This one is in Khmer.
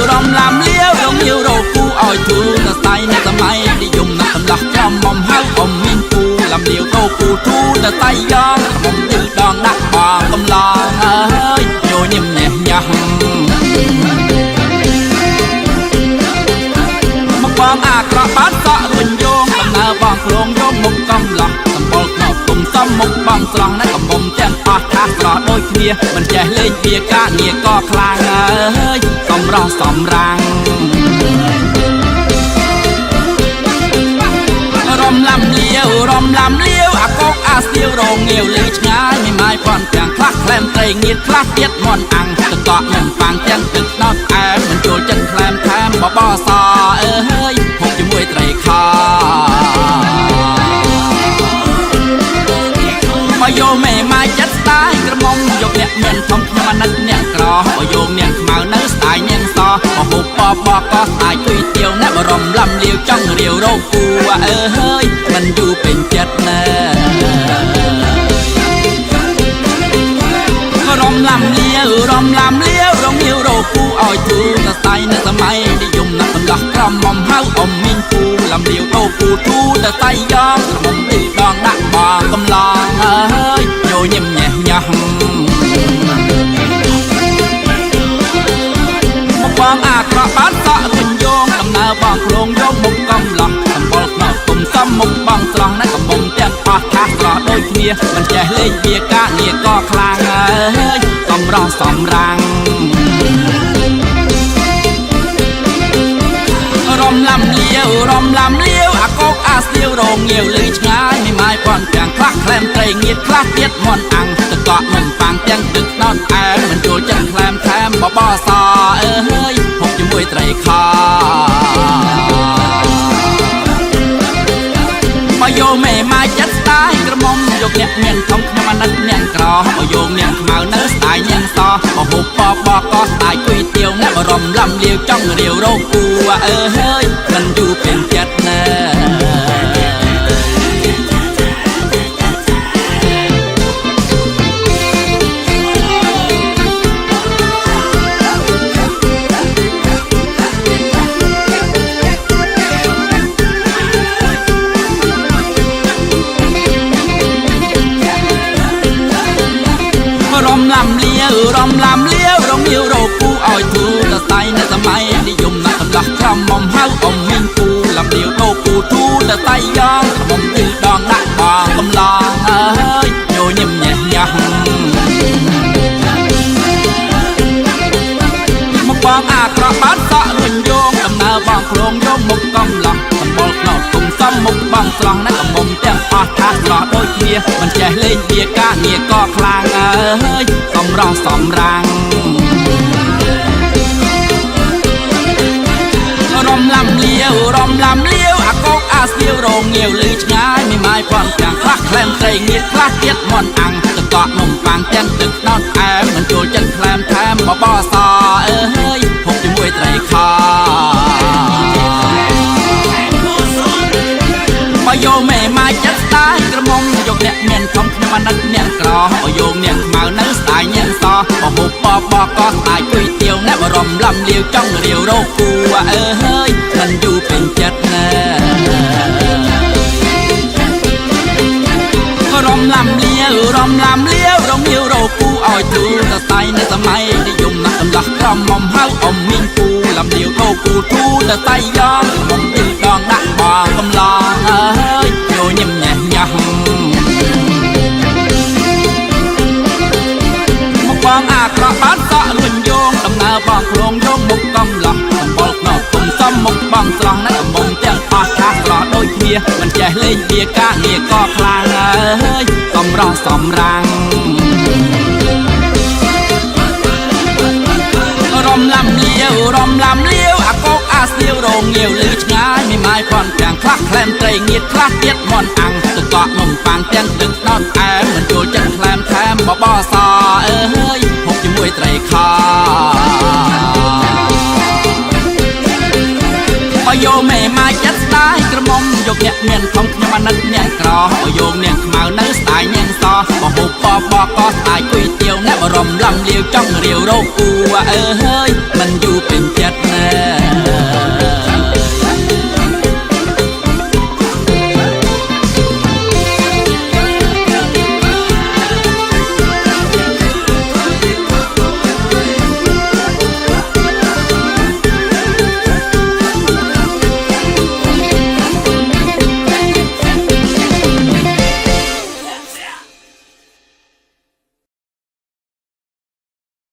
រំឡាំលាវរងញាវរកគូឲ្យទូតស្ដាយនៅសម័យនិយមណាស់សម្លាស់ចំមុំហៅអ៊ំមានគូឡាំលាវរកគូទូតស្ដាយយ៉ងមុំទិលដងដាក់បងកំឡងអើយញញឹមញ៉េះញ៉ាស់មកបងអាក្រក់បានសក់វិញយងដំណើរបងគ្រងយកមុខកំឡោះសម្បល់ខ្នោតទុំសំមុខបងស្រស់ណាស់កំមុំទាំងអស់ថាស្រស់ដូចគ្នាមិនចេះលេងវាការងារក៏ខ្លាំងអើយសំរងសំរាំងរំឡាំលាវអាកុកអាសៀវរងងាវលេឆ្ងាយមិនម៉ាយប៉ុនទាំងខ្លះក្លែមត្រីងៀតខ្លះទៀតមន់អាំងទឹកកក់មិនប៉ាំងទាំងទឹកណត់អែមមិនចូលចិត្តក្លែមថែមបបសអើយហូបជាមួយត្រីខមកយកមេម៉ាយចិត្តស្ដាយក្រមុំយកអ្នកមានធំខ្ញុំអាណិតអ្នកក្រមកយកនាងខ្មៅនៅស្ដាយនាងសមកហូបបបក៏ស្ដាយជួយទៀវអ្នកបរំឡាំលាវចង់រាវរកគូអើយមិនយូរពេញចិត្តណារំឡាំលាវរងញាវរកគូឲ្យទូតស្ដាយនៅសម័យនិយមណាស់សម្លាស់ក្រមុំហៅអ៊ំមានគូឡាំលាវរកគូទូតស្ដាយយ៉ងក្រមុំទីដងដាក់បងកំឡងអើយញញឹមញ៉េះញ៉ាស់មកបងអាក្រក់បានសក់វិញយងដំណើរបងគ្រងយកមុខកំឡោះសម្បល់ខ្នោតទុំសំមុខបងស្រស់ណាស់កំមុំទាំងអស់ថាស្រស់ដូចគ្នាមិនចេះលេងវាការងារក៏ខ្លាំងអើយសំរងសំរាំងរំឡាំលាវអាកុកអាសៀវរងងាវលេឆ្ងាយមិនម៉ាយប៉ុនទាំងខ្លះក្លែមត្រីងៀតខ្លះទៀតមន់អាំងទឹកកក់មិនប៉ាំងទាំងទឹកណត់អែមមិនចូលចិត្តក្លែមថែមបបសអើយហូបជាមួយត្រីខមកយកមេម៉ាយចិត្តស្ដាយក្រមុំយកអ្នកមានធំខ្ញុំអាណិតអ្នកក្រមកយកនាងខ្មៅនៅស្ដាយនាងសមកហូបបក៏ស្ដាយជួយទៀវអ្នកបរំឡាំលាវចង់រាវរកគូអើយមិនយូរពេញចិត្តណារំឡាំលាវរងញាវរកគូឲ្យទូតស្ដាយនៅសម័យនិយមណាស់សម្លាស់ក្រមុំហៅអ៊ំមានគូឡាំលាវរកគូទូតស្ដាយយ៉ងក្រមុំទីដងដាក់បងកំឡងអើយញញឹមញ៉េះញ៉ាស់មកបងអាក្រក់បានសក់វិញយងដំណើរបងគ្រងយកមុខកំឡោះសម្បល់ខ្នោតទុំសំមុខបងស្រស់ណាស់កំមុំទាំងអស់ថាស្រស់ដូចគ្នាមិនចេះលេងវាការងារក៏ខ្លាំងអើយសំរងសំរាំងរំឡាំលាវអាកុកអាសៀវរងងាវលឺឆ្ងាយមិនម៉ាយប៉ុនទាំងខ្លះក្លែមត្រីងៀតខ្លះទៀតមន់អាំងទឹកកក់នំប៉ាំងទាំងទឹកណត់អែមមិនចូលចិត្តក្លែមថែមបបសអើយហូបជាមួយត្រីខមកយកមេម៉ាយចិត្តស្ដាយក្រមុំយកអ្នកមានធំខ្ញុំអាណិតអ្នកក្រមកយកនាងខ្មៅនៅស្ដាយនាងសមកហូបបក៏ស្ដាយជួយទៀវអ្នកបរំឡាំលាវចង់រាវរកគូអើយមិនយូរពេញចិត្តណារំឡាំលាវរងញាវរកគូឲ្យទូតស្ដាយនៅសម័យនិយមណាស់សម្លាស់ក្រមុំហៅអ៊ំមានគូឡាំលាវរកគូទូតស្ដាយយ៉ងមុំទីដងដាក់បងកំឡងអើយញញឹមញ៉េះញ៉ាស់មកបងអាក្រក់បានសក់វិញយងដំណើរបងគ្រងយកមុខកំឡោះសម្បល់ខ្នោតទុំសំមុខបងស្រស់ណាស់កំមុំទាំងអស់ថាស្រស់ដូចគ្នាមិនចេះលេងវាការងារក៏ខ្លាំងអើយសំរងសំរាំងរំឡាំលាវអាកុកអាសៀវរងងាវលឺឆ្ងាយមិនម៉ាយប៉ុនទាំងខ្លះក្លែមត្រីងៀតខ្លះទៀតមន់អាំងទឹកកក់នំប៉ាំងទាំងទឹកណត់អែមមិនចូលចិត្តក្លែមថែមបបសអើយហូបជាមួយត្រីខមកយកមេម៉ាយចិត្តស្ដាយក្រមុំយកអ្នក មានធំខ្ញុំអាណិតអ្នកក្របើយោងអ្នកខ្មៅនៅស្ដាយអ្នកសបហូបបបក៏ស្ដាយគុយទាវអ្នកបរំឡំលាវចង់រាវរកគូអើហើយមិនយូរពេញចិត្តណា